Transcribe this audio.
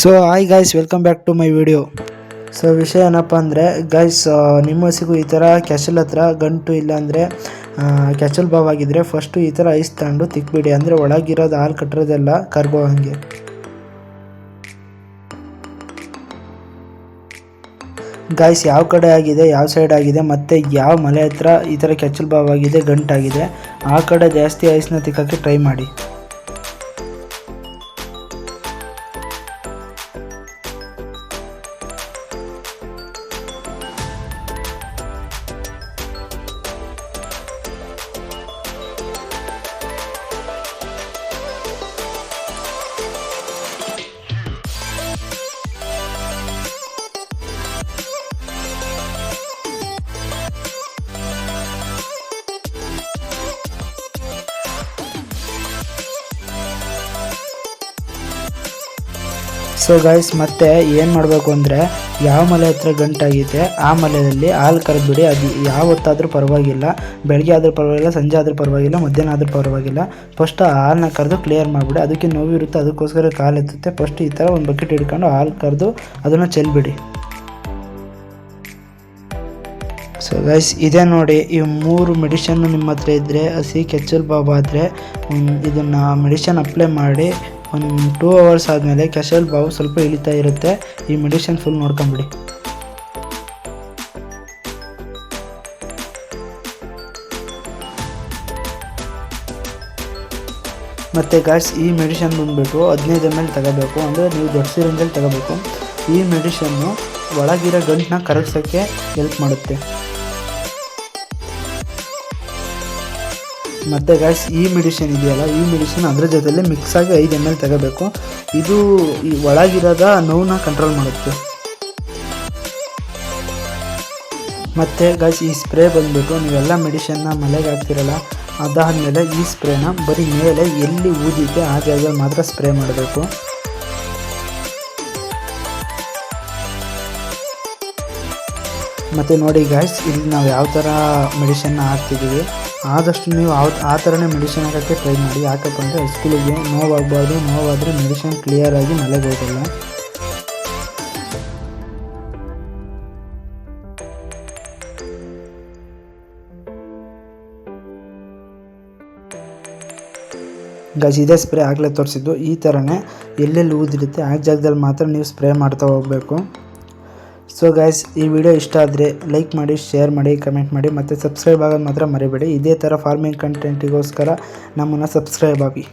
So hi guys, welcome back to my video. So ವಿಷಯ ಏನಪ್ಪ ಅಂದರೆ ಗೈಸ್, ನಿಮ್ಮ ಹಸಿಗೂ ಈ ಥರ ಕೆಸಲ್ ಹತ್ರ ಗಂಟು ಇಲ್ಲಾಂದರೆ ಕೆಸಲ್ ಬಾವ್ ಆಗಿದ್ರೆ ಫಸ್ಟು ಈ ಥರ ಐಸ್ ತಗೊಂಡು ತಿಕ್ಬಿಡಿ. ಅಂದರೆ ಒಳಗಿರೋದು ಹಾಲು ಕಟ್ಟಿರೋದೆಲ್ಲ ಕರ್ಗೋ ಹಾಗೆ. ಗೈಸ್, ಯಾವ ಕಡೆ ಆಗಿದೆ, ಯಾವ ಸೈಡ್ ಆಗಿದೆ ಮತ್ತು ಯಾವ ಮಲೆ ಹತ್ರ ಈ ಥರ ಕೆಸಲ್ ಬಾವ್ ಆಗಿದೆ, ಗಂಟಾಗಿದೆ, ಆ ಕಡೆ ಜಾಸ್ತಿ ಐಸ್ನ ತಿಕ್ಕೋಕ್ಕೆ ಟ್ರೈ ಮಾಡಿ. ಸೊ ಗೈಸ್, ಮತ್ತೆ ಏನು ಮಾಡಬೇಕು ಅಂದರೆ ಯಾವ ಮಲೆ ಹತ್ರ ಗಂಟಾಗಿದೆ ಆ ಮಲೆಯಲ್ಲಿ ಹಾಲು ಕರೆದ್ಬಿಡಿ. ಅದು ಯಾವತ್ತಾದರೂ ಪರವಾಗಿಲ್ಲ, ಬೆಳಗ್ಗೆ ಆದರೂ ಪರವಾಗಿಲ್ಲ, ಸಂಜೆ ಆದರೂ ಪರವಾಗಿಲ್ಲ, ಮಧ್ಯಾಹ್ನ ಆದರೂ ಪರವಾಗಿಲ್ಲ. ಫಸ್ಟ್ ಹಾಲನ್ನ ಕರೆದು ಕ್ಲಿಯರ್ ಮಾಡಿಬಿಡಿ. ಅದಕ್ಕೆ ನೋವಿರುತ್ತೆ, ಅದಕ್ಕೋಸ್ಕರ ಕಾಲು ಎತ್ತುತ್ತೆ. ಫಸ್ಟ್ ಈ ಥರ ಒಂದು ಬಕೆಟ್ ಹಿಡ್ಕೊಂಡು ಹಾಲು ಕರೆದು ಅದನ್ನು ಚೆಲ್ಬಿಡಿ. ಸೊ ಗೈಸ್, ಇದೇ ನೋಡಿ, ಈ 3 ಮೆಡಿಷನ್ನು ನಿಮ್ಮ ಹತ್ರ ಇದ್ದರೆ, ಹಸಿ ಕೆಚ್ಚಲ್ ಬಾಬ್ ಆದರೆ ಇದನ್ನು ಮೆಡಿಷನ್ ಅಪ್ಲೈ ಮಾಡಿ ಒಂದು 2 ಅವರ್ಸ್ ಆದಮೇಲೆ ಕೆಸಲ್ ಬಾವು ಸ್ವಲ್ಪ ಇಳಿತಾ ಇರುತ್ತೆ. ಈ ಮೆಡಿಷನ್ ಫುಲ್ ನೋಡ್ಕೊಂಬಿಡಿ. ಮತ್ತು ಗಾಯ್ಸ್, ಈ ಮೆಡಿಷನ್ ಬಂದುಬಿಟ್ಟು 15 ml ತಗೋಬೇಕು. ಅಂದರೆ ನೀವು ದೊಡ್ಡ ಸಿರಿಂಜಲ್ಲಿ ತಗೋಬೇಕು. ಈ ಮೆಡಿಷನ್ನು ಒಳಗಿರೋ ಗಂಟನ್ನ ಕರಗಿಸೋಕ್ಕೆ ಹೆಲ್ಪ್ ಮಾಡುತ್ತೆ. ಮತ್ತು ಗಾಯ್ಸ್, ಈ ಮೆಡಿಷನ್ ಇದೆಯಲ್ಲ, ಈ ಮೆಡಿಷನ್ ಅದರ ಜೊತೆಲೆ ಮಿಕ್ಸ್ ಆಗಿ 5 ml ತಗೋಬೇಕು. ಇದು ಈ ಒಳಗಿರೋದ ನೋವನ್ನ ಕಂಟ್ರೋಲ್ ಮಾಡುತ್ತೆ. ಮತ್ತು ಗಾಯ್ಸ್, ಈ ಸ್ಪ್ರೇ ಬಂದುಬಿಟ್ಟು ನೀವೆಲ್ಲ ಮೆಡಿಷನ್ನ ಮಲೆಗೆ ಹಾಕ್ತಿರಲ್ಲ, ಅದಾದಮೇಲೆ ಈ ಸ್ಪ್ರೇನ ಬರೀ ಮೇಲೆ ಎಲ್ಲಿ ಊದಿದೆ ಆ ಜಾಗದಲ್ಲಿ ಮಾತ್ರ ಸ್ಪ್ರೇ ಮಾಡಬೇಕು. ಮತ್ತು ನೋಡಿ ಗಾಯ್ಸ್, ಇಲ್ಲಿ ನಾವು ಯಾವ ಥರ ಮೆಡಿಷನ್ನ ಹಾಕ್ತಿದ್ದೀವಿ, ಆದಷ್ಟು ನೀವು ಆ ಥರನೇ ಮೆಡಿಷನ್ ಹಾಕೋಕ್ಕೆ ಟ್ರೈ ಮಾಡಿ. ಯಾಕಪ್ಪ ಅಂದರೆ ಸ್ಕೂಲಿಗೆ ನೋವಾಗಬಾರ್ದು. ನೋವಾದರೆ ಮೆಡಿಷನ್ ಕ್ಲಿಯರಾಗಿ ಮಲೆಗೆ ಹೋಗಲ್ಲ. ಗಾಯ್ಸ್, ಇದೇ ಸ್ಪ್ರೇ ಆಗಲೇ ತೋರಿಸಿದ್ದು. ಈ ಥರನೇ ಎಲ್ಲೆಲ್ಲಿ ಊದಿರುತ್ತೆ ಆ ಜಾಗದಲ್ಲಿ ಮಾತ್ರ ನೀವು ಸ್ಪ್ರೇ ಮಾಡ್ತಾ ಹೋಗಬೇಕು. ಸೊ ಗೈಸ್, ಈ ವಿಡಿಯೋ ಇಷ್ಟ ಆದರೆ ಲೈಕ್ ಮಾಡಿ, ಶೇರ್ ಮಾಡಿ, ಕಮೆಂಟ್ ಮಾಡಿ ಮತ್ತು ಸಬ್ಸ್ಕ್ರೈಬ್ ಆಗೋದು ಮಾತ್ರ ಮರಿಬೇಡಿ. ಇದೇ ಥರ ಫಾರ್ಮಿಂಗ್ ಕಂಟೆಂಟಿಗೋಸ್ಕರ ನಮ್ಮನ್ನು ಸಬ್ಸ್ಕ್ರೈಬ್ ಆಗಿ.